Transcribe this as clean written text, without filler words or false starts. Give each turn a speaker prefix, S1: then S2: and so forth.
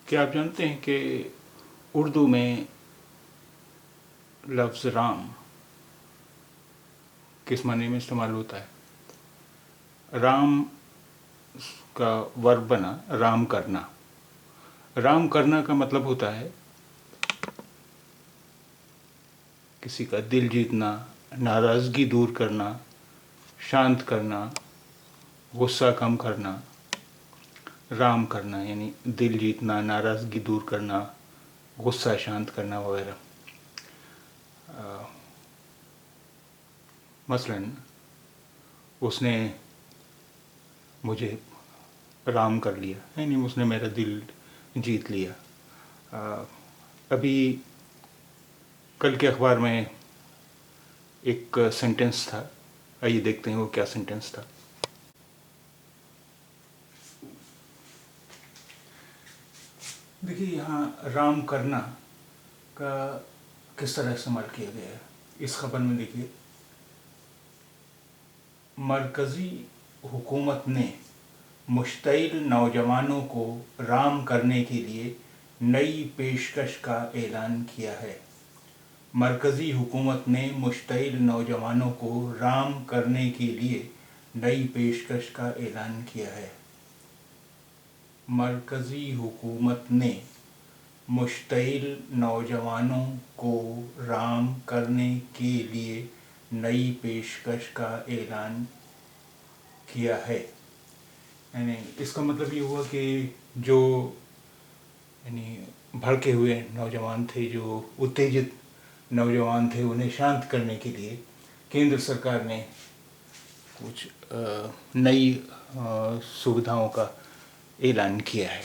S1: کیا آپ جانتے ہیں کہ اردو میں لفظ رام کس معنی میں استعمال ہوتا ہے؟ رام کا ورب بنا رام کرنا. رام کرنا کا مطلب ہوتا ہے کسی کا دل جیتنا، ناراضگی دور کرنا، شانت کرنا، غصہ کم کرنا. رام کرنا یعنی دل جیتنا، ناراضگی دور کرنا، غصہ شانت کرنا وغیرہ. مثلاً اس نے مجھے رام کر لیا، یعنی اس نے میرا دل جیت لیا. ابھی کل کے اخبار میں ایک سینٹنس تھا، آئیے دیکھتے ہیں وہ کیا سینٹنس تھا. دیکھیے یہاں رام کرنا کا کس طرح استعمال کیا گیا ہے اس خبر میں. دیکھیے، مرکزی حکومت نے مشتعل نوجوانوں کو رام کرنے کے لیے نئی پیشکش کا اعلان کیا ہے. مرکزی حکومت نے مشتعل نوجوانوں کو رام کرنے کے لیے نئی پیشکش کا اعلان کیا ہے. مرکزی حکومت نے مشتعل نوجوانوں کو رام کرنے کے لیے نئی پیشکش کا اعلان کیا ہے. یعنی اس کا مطلب یہ ہوا کہ جو یعنی بھڑکے ہوئے نوجوان تھے، جو اتےجت نوجوان تھے، انہیں شانت کرنے کے لیے کیندر سرکار نے کچھ نئی سویدھاؤں کا اعلان کیا ہے.